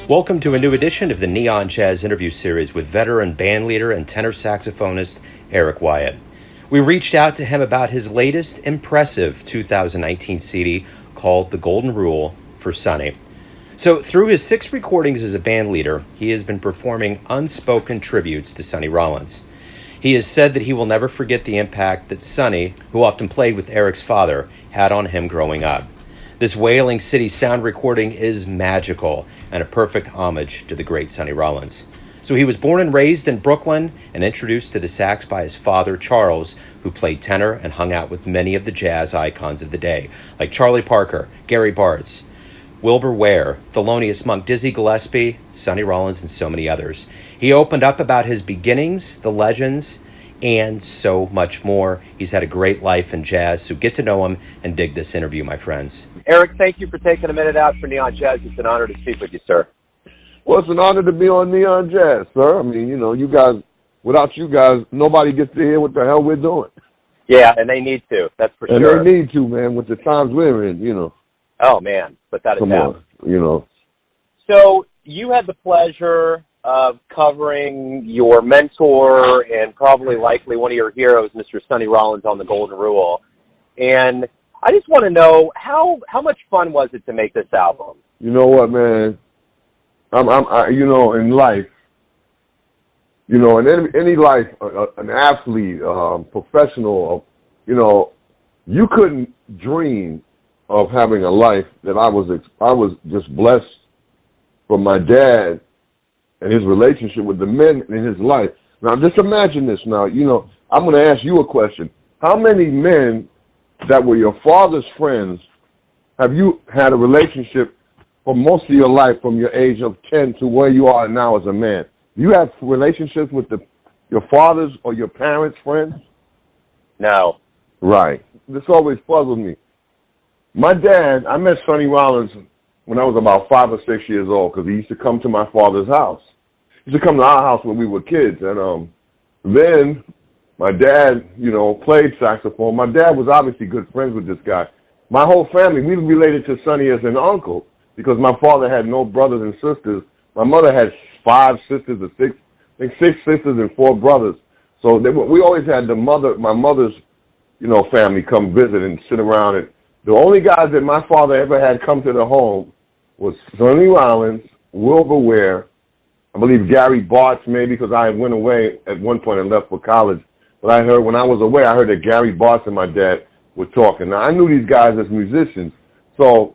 Welcome to a new edition of the Neon Jazz interview series with veteran bandleader and tenor saxophonist Eric Wyatt. We reached out to him about his latest impressive 2019 CD called The Golden Rule for Sonny. So through his 6 recordings as a bandleader, he has been performing unspoken tributes to Sonny Rollins. He has said that he will never forget the impact that Sonny, who often played with Eric's father, had on him growing up. This Wailing City sound recording is magical and a perfect homage to the great Sonny Rollins. So he was born and raised in Brooklyn and introduced to the sax by his father, Charles, who played tenor and hung out with many of the jazz icons of the day, like Charlie Parker, Gary Bartz, Wilber Ware, Thelonious Monk, Dizzy Gillespie, Sonny Rollins, and so many others. He opened up about his beginnings, the legends, and so much more. He's had a great life in jazz, so get to know him and dig this interview, my friends. Eric, thank you for taking a minute out for Neon Jazz. It's an honor to speak with you, sir. Well, it's an honor to be on Neon Jazz, sir. I mean, you guys, without you guys, nobody gets to hear what the hell we're doing. Yeah, and they need to, that's for and sure. And they need to, man, with the times we're in, Oh, man, without a doubt. Come on, So you had the pleasure of covering your mentor and probably likely one of your heroes, Mr. Sonny Rollins, on The Golden Rule. And I just want to know, how much fun was it to make this album? You know what, man? In life, in any life, an athlete, professional, you couldn't dream of having a life that I was just blessed from my dad and his relationship with the men in his life. Now, just imagine this now. I'm going to ask you a question. How many men that were your father's friends have you had a relationship for most of your life from your age of 10 to where you are now as a man? Do you have relationships with your father's or your parents' friends? No. Right. This always puzzled me. My dad, I met Sonny Rollins when I was about 5 or 6 years old because he used to come to my father's house. He used to come to our house when we were kids. And then my dad, played saxophone. My dad was obviously good friends with this guy. My whole family, we related to Sonny as an uncle because my father had no brothers and sisters. My mother had 5 sisters or 6, I think 6 sisters and 4 brothers. So we always had my mother's, family come visit and sit around. And the only guys that my father ever had come to the home was Sonny Rollins, Wilber Ware, I believe Gary Bartz maybe because I went away at one point and left for college. But I heard when I was away, I heard that Gary Bartz and my dad were talking. Now, I knew these guys as musicians. So,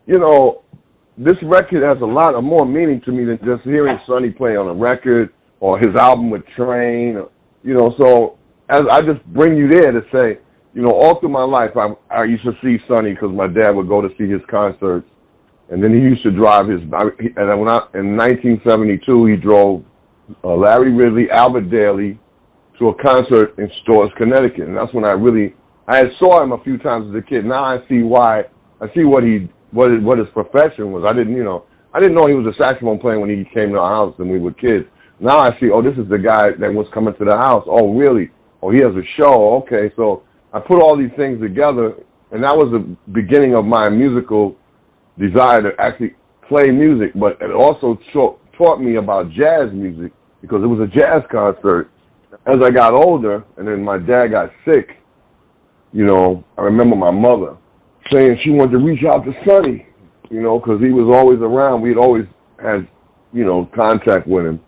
this record has a lot of more meaning to me than just hearing Sonny play on a record or his album with Train. So as I just bring you there to say, all through my life, I used to see Sonny because my dad would go to see his concerts. And then he used to drive in 1972, he drove Larry Ridley, Albert Daly to a concert in Storrs, Connecticut. And that's when I had saw him a few times as a kid. Now I see what his profession was. I didn't know he was a saxophone player when he came to our house and we were kids. Now I see, this is the guy that was coming to the house. Oh, really? Oh, he has a show. Okay, so I put all these things together, and that was the beginning of my musical desire to actually play music, but it also taught me about jazz music because it was a jazz concert. As I got older, and then my dad got sick, I remember my mother saying she wanted to reach out to Sonny, because he was always around. We'd always had, contact with him.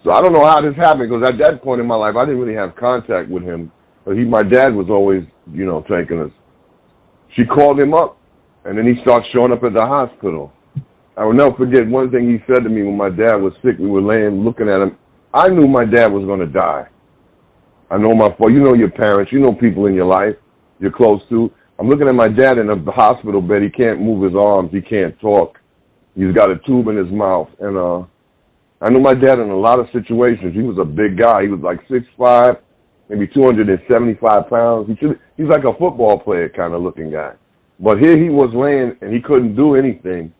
So I don't know how this happened because at that point in my life, I didn't really have contact with him. But my dad was always, taking us. She called him up, and then he started showing up at the hospital. I will never forget one thing he said to me when my dad was sick. We were laying looking at him. I knew my dad was going to die. I know your parents, people in your life you're close to. I'm looking at my dad in the hospital bed. He can't move his arms. He can't talk. He's got a tube in his mouth. And I knew my dad in a lot of situations. He was a big guy. He was like 6'5", maybe 275 pounds. He's like a football player kind of looking guy. But here he was laying, and he couldn't do anything.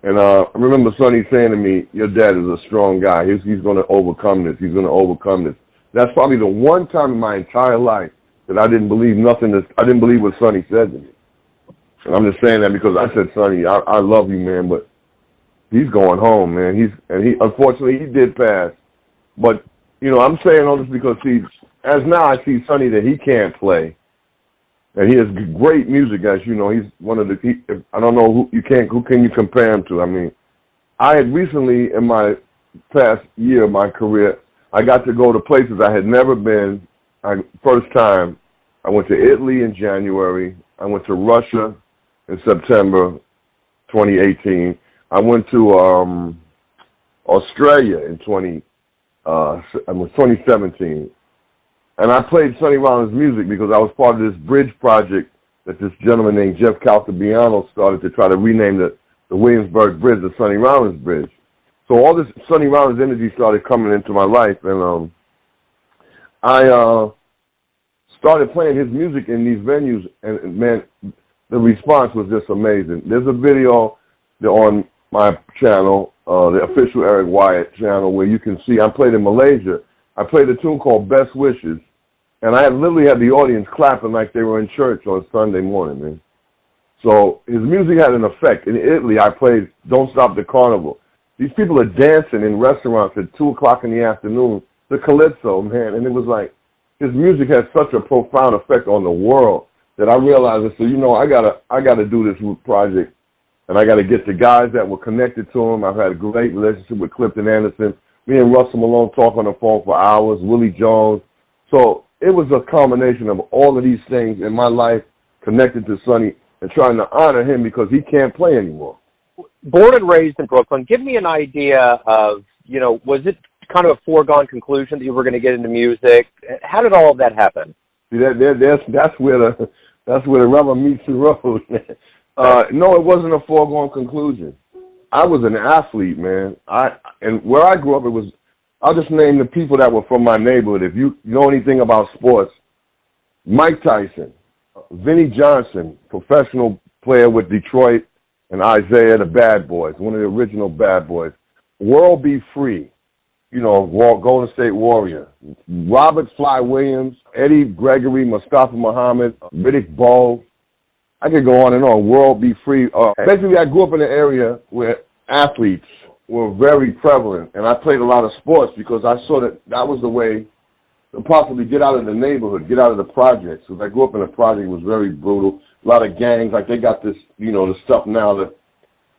And I remember Sonny saying to me, your dad is a strong guy. He's going to overcome this. He's going to overcome this. That's probably the one time in my entire life that I didn't believe I didn't believe what Sonny said to me. And I'm just saying that because I said, Sonny, I love you, man, but he's going home, man. He unfortunately he did pass. But, you know, I'm saying all this because as now I see Sonny that he can't play. And he has great music, as you know. He's one of I don't know who can you compare him to? I mean, I had recently in my past year of my career, I got to go to places I had never been. First time, I went to Italy in January. I went to Russia in September 2018. I went to Australia in 2017. And I played Sonny Rollins' music because I was part of this bridge project that this gentleman named Jeff Caltabiano started to try to rename the Williamsburg Bridge the Sonny Rollins Bridge. So all this Sonny Rollins energy started coming into my life, and I started playing his music in these venues, and man, the response was just amazing. There's a video on my channel, the official Eric Wyatt channel, where you can see I played in Malaysia. I played a tune called Best Wishes, and I literally had the audience clapping like they were in church on Sunday morning, man. So his music had an effect. In Italy, I played Don't Stop the Carnival. These people are dancing in restaurants at 2 o'clock in the afternoon, the calypso, man, and it was like his music had such a profound effect on the world that I realized, I said, you know, I gotta do this project, and I gotta get the guys that were connected to him. I've had a great relationship with Clifton Anderson. Me and Russell Malone talk on the phone for hours, Willie Jones. So it was a combination of all of these things in my life connected to Sonny and trying to honor him because he can't play anymore. Born and raised in Brooklyn, give me an idea of, you know, was it kind of a foregone conclusion that you were going to get into music? How did all of that happen? See, that's where the rubber meets the road. No, it wasn't a foregone conclusion. I was an athlete, man. And where I grew up, I'll just name the people that were from my neighborhood. If you know anything about sports, Mike Tyson, Vinnie Johnson, professional player with Detroit, and Isaiah, the Bad Boys, one of the original Bad Boys. World Be Free, you know, Golden State Warrior. Robert Fly Williams, Eddie Gregory, Mustafa Muhammad, Riddick Bowe. I could go on and on. World Be Free. Basically, I grew up in an area where athletes were very prevalent, and I played a lot of sports because I saw that was the way to possibly get out of the neighborhood, get out of the projects. Because I grew up in a project that was very brutal. A lot of gangs, like they got this, you know, the stuff now that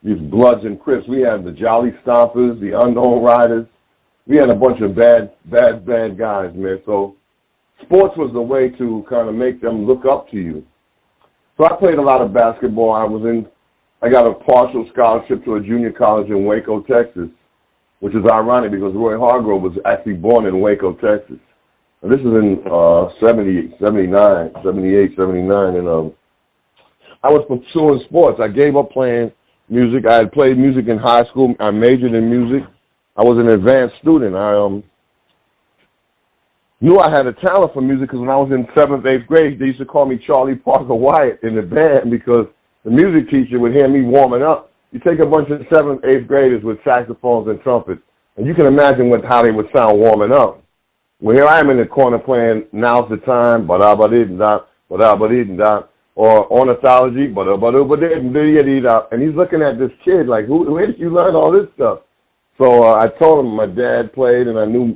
these Bloods and Crips. We had the Jolly Stompers, the Unknown Riders. We had a bunch of bad guys, man. So sports was the way to kind of make them look up to you. So I played a lot of basketball. I got a partial scholarship to a junior college in Waco, Texas, which is ironic because Roy Hargrove was actually born in Waco, Texas. And this is in 78, 79, and I was pursuing sports. I gave up playing music. I had played music in high school. I majored in music. I was an advanced student. I knew I had a talent for music because when I was in 7th, 8th grade, they used to call me Charlie Parker Wyatt in the band because the music teacher would hear me warming up. You take a bunch of 7th, 8th graders with saxophones and trumpets, and you can imagine how they would sound warming up. Well, here I am in the corner playing Now's the Time, ba-da-ba-dee-da, ba-da-ba-dee-da, or Ornithology, ba-da-ba-doo-ba-dee-da, and he's looking at this kid like, where did you learn all this stuff? So I told him my dad played, and I knew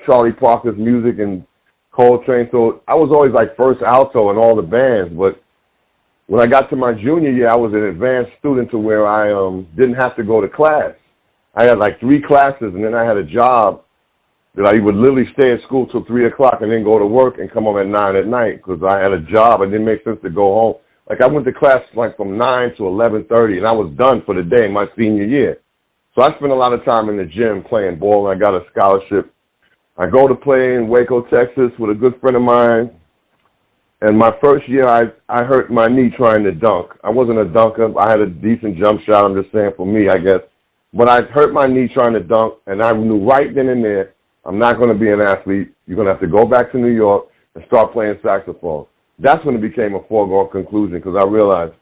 Charlie Parker's music and Coltrane, so I was always like first alto in all the bands, but when I got to my junior year, I was an advanced student to where I didn't have to go to class. I had like 3 classes, and then I had a job that I would literally stay at school till 3 o'clock and then go to work and come home at 9 at night because I had a job. It didn't make sense to go home. Like I went to class like from 9 to 11:30, and I was done for the day my senior year. So I spent a lot of time in the gym playing ball, and I got a scholarship. I go to play in Waco, Texas with a good friend of mine. And my first year, I hurt my knee trying to dunk. I wasn't a dunker. I had a decent jump shot, I'm just saying, for me, I guess. But I hurt my knee trying to dunk, and I knew right then and there, I'm not going to be an athlete. You're going to have to go back to New York and start playing saxophone. That's when it became a foregone conclusion because I realized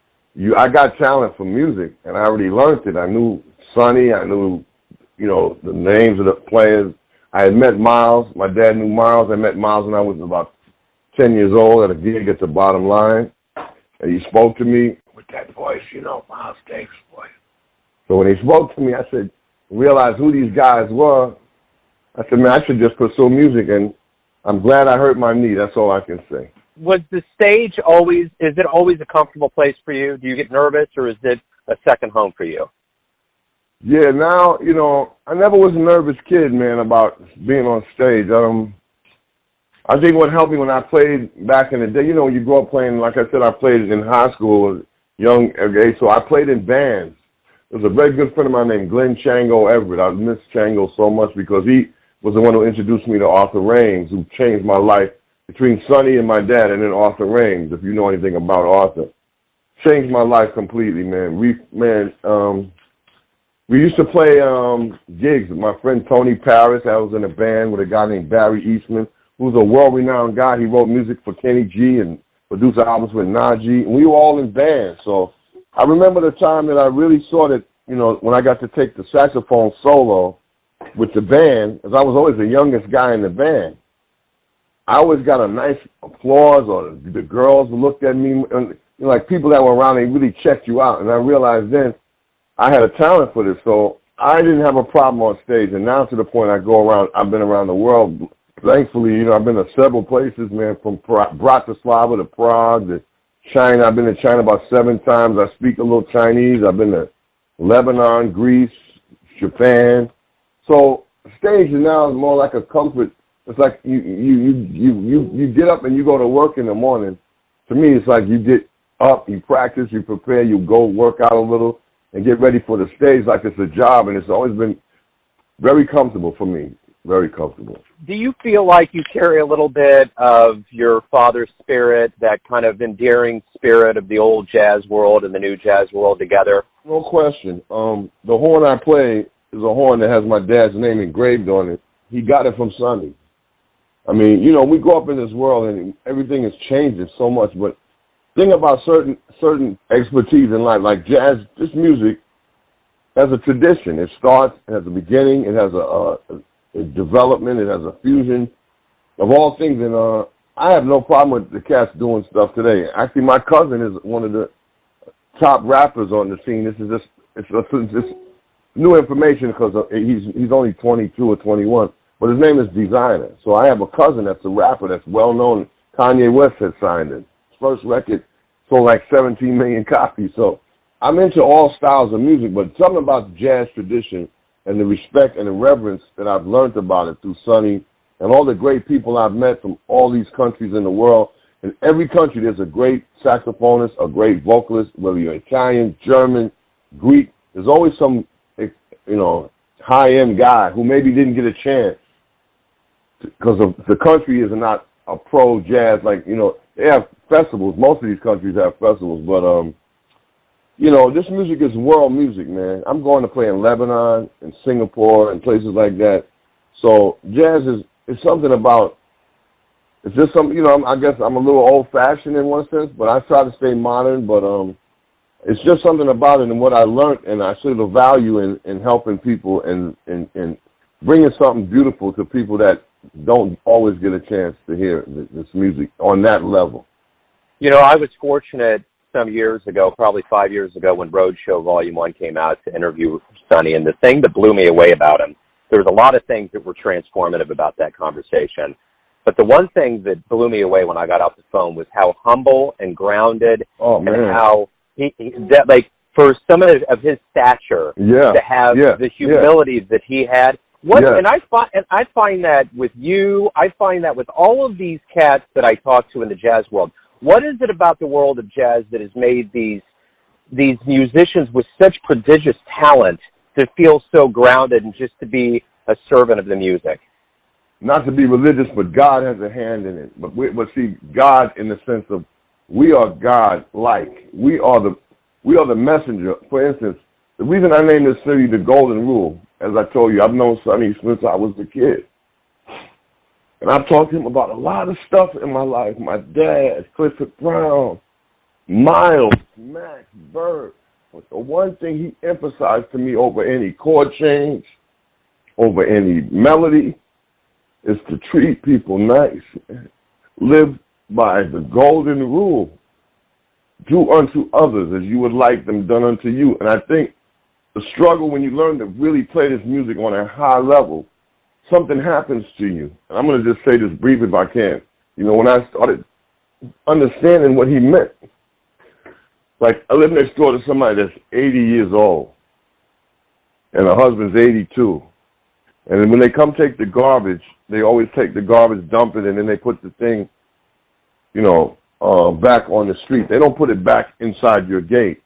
I got talent for music, and I already learned it. I knew Sonny. I knew, you know, the names of the players. I had met Miles. My dad knew Miles. I met Miles when I was about 10 years old at a gig at the Bottom Line, and he spoke to me with that voice, you know, Miles Davis voice. So So when they spoke to me, I said, realized who these guys were. I said, man, I should just pursue music, and I'm glad I hurt my knee. That's all I can say. Was the stage always, is it always a comfortable place for you? Do you get nervous, or is it a second home for you? Yeah, now, you know, I never was a nervous kid, man, about being on stage. I think what helped me when I played back in the day, you know, when you grow up playing, like I said, I played in high school, young age, so I played in bands. There was a very good friend of mine named Glenn Chango Everett. I miss Chango so much because he was the one who introduced me to Arthur Raines, who changed my life between Sonny and my dad, and then Arthur Raines, if you know anything about Arthur. Changed my life completely, man. We used to play gigs. My friend Tony Paris, I was in a band with a guy named Barry Eastman, who's a world-renowned guy. He wrote music for Kenny G and produced albums with Najee. And we were all in bands. So I remember the time that I really saw that, you know, when I got to take the saxophone solo with the band, because I was always the youngest guy in the band. I always got a nice applause, or the girls looked at me, and, you know, like people that were around, they really checked you out. And I realized then I had a talent for this, so I didn't have a problem on stage. And now to the point I go around, I've been around the world. Thankfully, you know, I've been to several places, man, from Bratislava to Prague to China. I've been to China about 7 times. I speak a little Chinese. I've been to Lebanon, Greece, Japan. So stage now is more like a comfort. It's like you get up and you go to work in the morning. To me, it's like you get up, you practice, you prepare, you go work out a little and get ready for the stage like it's a job. And it's always been very comfortable for me, very comfortable. Do you feel like you carry a little bit of your father's spirit, that kind of endearing spirit of the old jazz world and the new jazz world together? No question. The horn I play is a horn that has my dad's name engraved on it. He got it from Sonny. I mean, you know, we grow up in this world and everything is changing so much, but think about certain expertise in life, like jazz, this music has a tradition. It starts, it has a beginning, it has a development, it has a fusion of all things, and I have no problem with the cats doing stuff today. Actually, my cousin is one of the top rappers on the scene. This is just new information because he's only 22 or 21. But his name is Designer. So I have a cousin that's a rapper that's well-known. Kanye West has signed it. His first record sold like 17 million copies. So I'm into all styles of music, but something about the jazz tradition and the respect and the reverence that I've learned about it through Sonny and all the great people I've met from all these countries in the world. In every country, there's a great saxophonist, a great vocalist, whether you're Italian, German, Greek. There's always some, you know, high-end guy who maybe didn't get a chance because the country is not a pro jazz. Like, you know, they have festivals. Most of these countries have festivals, but you know, this music is world music, man. I'm going to play in Lebanon and Singapore and places like that. So jazz is something about. It's just something, you know. I guess I'm a little old-fashioned in one sense, but I try to stay modern. But it's just something about it and what I learned, and I see the value in helping people and bringing something beautiful to people that don't always get a chance to hear this music on that level. You know, I was fortunate some years ago, probably 5 years ago, when Roadshow Volume 1 came out to interview Sonny, and the thing that blew me away about him, there was a lot of things that were transformative about that conversation. But the one thing that blew me away when I got off the phone was how humble and grounded, and how that, like, for someone of his stature, to have the humility that he had. And I find that with you, I find that with all of these cats that I talk to in the jazz world. What is it about the world of jazz that has made these musicians with such prodigious talent to feel so grounded and just to be a servant of the music? Not to be religious, but God has a hand in it. But see, God in the sense of we are God-like. We are the messenger. For instance, the reason I named this city the Golden Rule, as I told you, I've known Sonny since I was a kid. And I've talked to him about a lot of stuff in my life. My dad, Clifford Brown, Miles, Max, Bird. But the one thing he emphasized to me over any chord change, over any melody, is to treat people nice. Live by the Golden Rule. Do unto others as you would like them done unto you. And I think the struggle when you learn to really play this music on a high level, something happens to you. And I'm going to just say this brief if I can. You know, when I started understanding what he meant, like I live next door to somebody that's 80 years old, and her husband's 82. And then when they come take the garbage, they always take the garbage, dump it, and then they put the thing, you know, back on the street. They don't put it back inside your gate.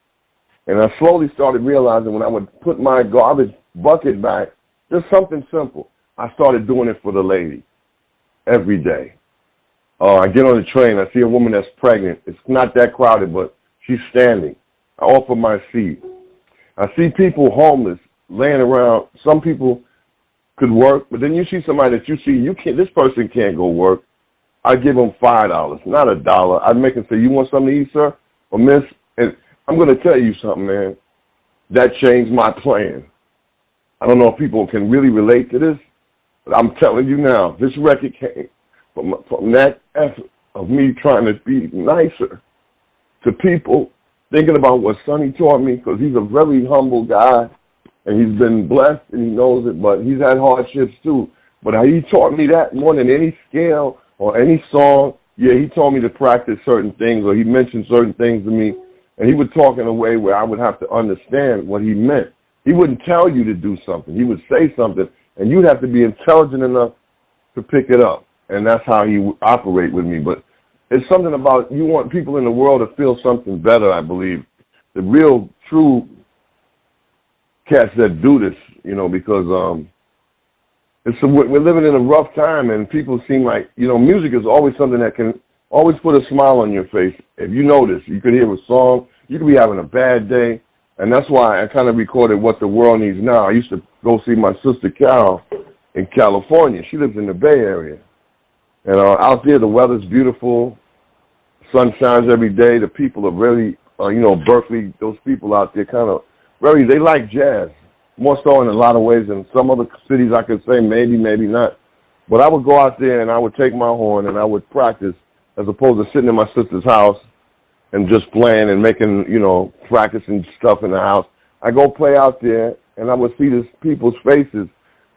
And I slowly started realizing when I would put my garbage bucket back, just something simple. I started doing it for the lady every day. I get on the train, I see a woman that's pregnant. It's not that crowded, but she's standing. I offer my seat. I see people homeless laying around. Some people could work, but then you see somebody that you see, this person can't go work. I give them $5, not $1. I'd make them say, you want something to eat, sir? Or miss? And I'm going to tell you something, man. That changed my plan. I don't know if people can really relate to this, but I'm telling you now, this record came from that effort of me trying to be nicer to people, thinking about what Sonny taught me, because he's a very humble guy, and he's been blessed, and he knows it, but he's had hardships too. But he taught me that more than any scale or any song. Yeah, he told me to practice certain things, or he mentioned certain things to me, and he would talk in a way where I would have to understand what he meant. He wouldn't tell you to do something. He would say something, and you'd have to be intelligent enough to pick it up. And that's how he would operate with me. But it's something about you want people in the world to feel something better, I believe. The real, true cats that do this, you know, because we're living in a rough time, and people seem like, you know, music is always something that can always put a smile on your face. If you notice, you could hear a song, you could be having a bad day, and that's why I kind of recorded What the World Needs Now. I used to go see my sister Carol in California. She lives in the Bay Area. And out there, the weather's beautiful. Sun shines every day. The people are really, you know, Berkeley, those people out there kind of they like jazz, more so in a lot of ways than some other cities I could say, maybe, maybe not. But I would go out there and I would take my horn and I would practice as opposed to sitting in my sister's house and just playing and making, you know, practicing stuff in the house. I go play out there and I would see these people's faces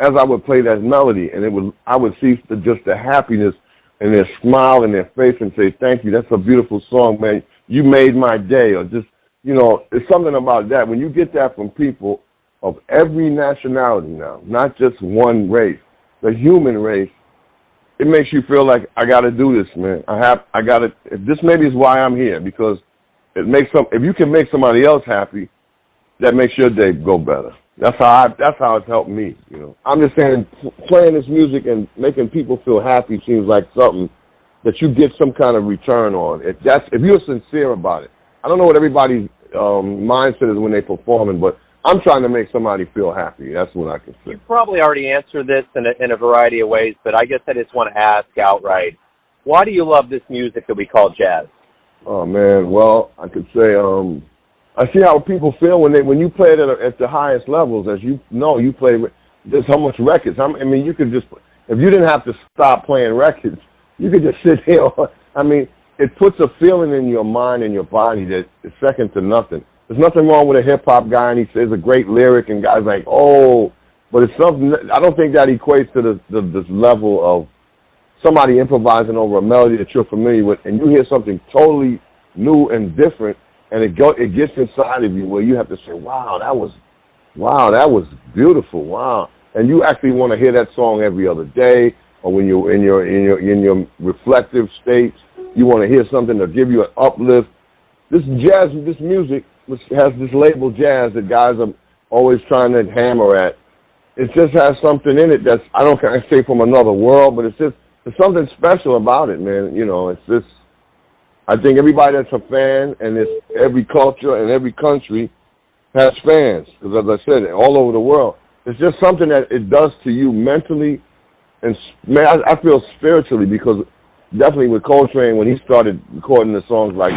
as I would play that melody, and I would see just the happiness and their smile in their face and say, thank you, that's a beautiful song, man. You made my day. Or just, you know, it's something about that. When you get that from people of every nationality now, not just one race, the human race, it makes you feel like I got to do this, man. I got to. This maybe is why I'm here, because it makes if you can make somebody else happy, that makes your day go better. That's how it's helped me, you know. I'm just saying, playing this music and making people feel happy seems like something that you get some kind of return on. If you're sincere about it. I don't know what everybody's mindset is when they're performing, but I'm trying to make somebody feel happy. That's what I can say. You probably already answered this in a variety of ways, but I guess I just want to ask outright, why do you love this music that we call jazz? Oh, man, well, I could say I see how people feel when you play it at the highest levels. As you know, you play there's so much records. I mean, you could just, if you didn't have to stop playing records, you could just sit here. I mean, it puts a feeling in your mind and your body that is second to nothing. There's nothing wrong with a hip-hop guy, and he says a great lyric, and guys like, oh, but it's something, I don't think that equates to this level of somebody improvising over a melody that you're familiar with, and you hear something totally new and different, and it gets inside of you where you have to say, wow, that was beautiful, wow. And you actually want to hear that song every other day, or when you're in your reflective states, you want to hear something to give you an uplift. This jazz, this music, which has this label jazz that guys are always trying to hammer at, it just has something in it that's, I can't say from another world, but there's something special about it, man. You know, it's just, I think everybody that's a fan, and it's every culture and every country has fans, because as I said, all over the world. It's just something that it does to you mentally, and man, I feel spiritually, because definitely with Coltrane, when he started recording the songs like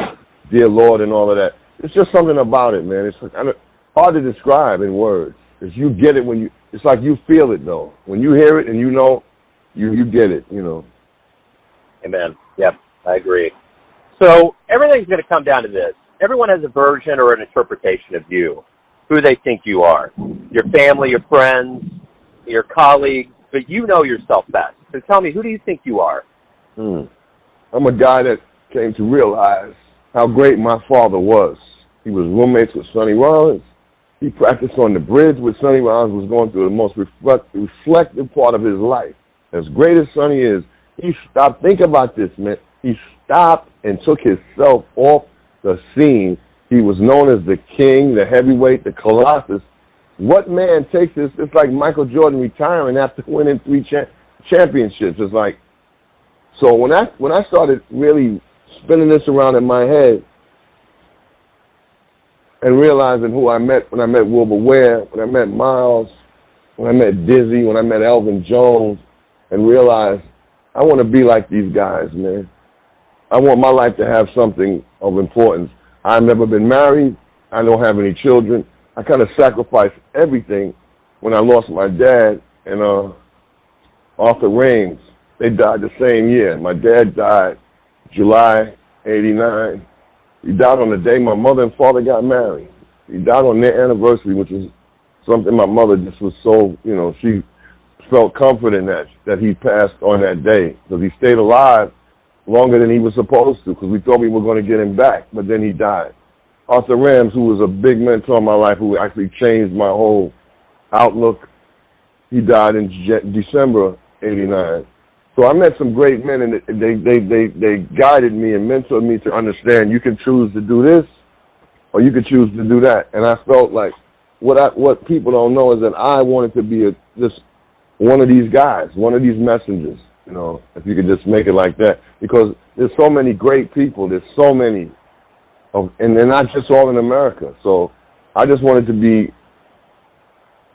Dear Lord and all of that, it's just something about it, man. It's hard to describe in words. Because you get it it's like you feel it, though. When you hear it and you know, you get it, you know. Amen. Yep, I agree. So everything's going to come down to this. Everyone has a version or an interpretation of you. who they think you are. Your family, your friends, your colleagues, but you know yourself best. So tell me, who do you think you are? I'm a guy that came to realize how great my father was. He was roommates with Sonny Rollins. He practiced on the bridge with Sonny Rollins, was going through the most reflective part of his life. As great as Sonny is, he stopped. Think about this, man. He stopped and took himself off the scene. He was known as the king, the heavyweight, the colossus. What man takes this? It's like Michael Jordan retiring after winning 3 championships. It's like, so when I started really spinning this around in my head and realizing who I met when I met Wilber Ware, when I met Miles, when I met Dizzy, when I met Elvin Jones, and realized I want to be like these guys, man. I want my life to have something of importance. I've never been married. I don't have any children. I kind of sacrificed everything when I lost my dad and Arthur Raines. They died the same year. My dad died July 89. He died on the day my mother and father got married. He died on their anniversary, which is something my mother just was so, she felt confident that he passed on that day because he stayed alive longer than he was supposed to because we thought we were going to get him back, but then he died. Arthur Rams, who was a big mentor in my life, who actually changed my whole outlook, he died in December 89. So I met some great men, and they guided me and mentored me to understand you can choose to do this or you can choose to do that. And I felt like what people don't know is that I wanted to be just one of these guys, one of these messengers, if you could just make it like that. Because there's so many great people, there's so many, and they're not just all in America. So I just wanted to be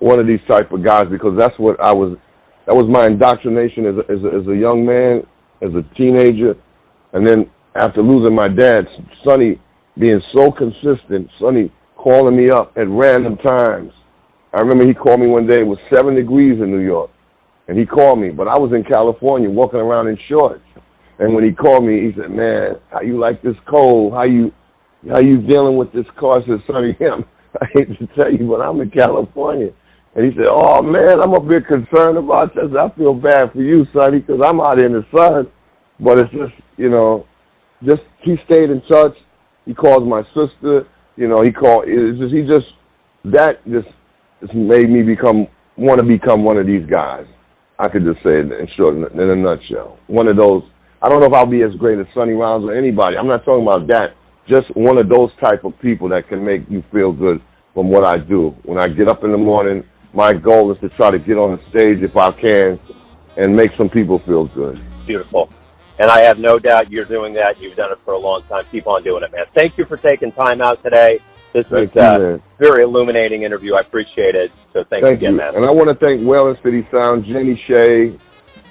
one of these type of guys because that's what that was my indoctrination as a young man, as a teenager. And then after losing my dad, Sonny being so consistent, Sonny calling me up at random times. I remember he called me one day, it was 7 degrees in New York. And he called me, but I was in California walking around in shorts. And when he called me, he said, "Man, how you like this cold? How you dealing with this car?" I said, "Sonny, I hate to tell you, but I'm in California." And he said, "Oh, man, I'm a bit concerned about this. I feel bad for you, Sonny, because I'm out in the sun." But it's just, he stayed in touch. He calls my sister. That just made me want to become one of these guys. I could just say it in short, in a nutshell. One of those. I don't know if I'll be as great as Sonny Rollins or anybody. I'm not talking about that. Just one of those type of people that can make you feel good from what I do. When I get up in the morning, my goal is to try to get on the stage if I can and make some people feel good. Beautiful. And I have no doubt you're doing that. You've done it for a long time. Keep on doing it, man. Thank you for taking time out today. This was a very illuminating interview. I appreciate it. So thanks again, man. And I want to thank Wailing City Sound, Jenny Shea,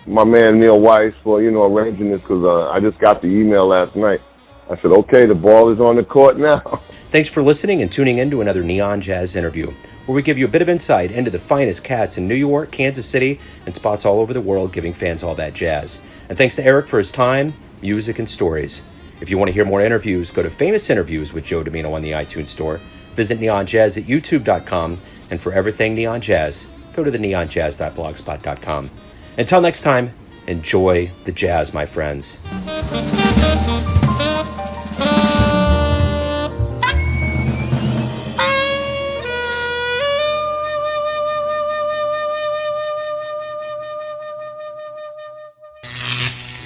my man Neil Weiss for, arranging this because I just got the email last night. I said, okay, the ball is on the court now. Thanks for listening and tuning in to another Neon Jazz interview, where we give you a bit of insight into the finest cats in New York, Kansas City, and spots all over the world, giving fans all that jazz. And thanks to Eric for his time, music, and stories. If you want to hear more interviews, go to Famous Interviews with Joe Domino on the iTunes Store. Visit Neon Jazz at youtube.com. And for everything Neon Jazz, go to the neonjazz.blogspot.com. Until next time, enjoy the jazz, my friends.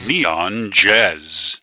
Neon Jazz.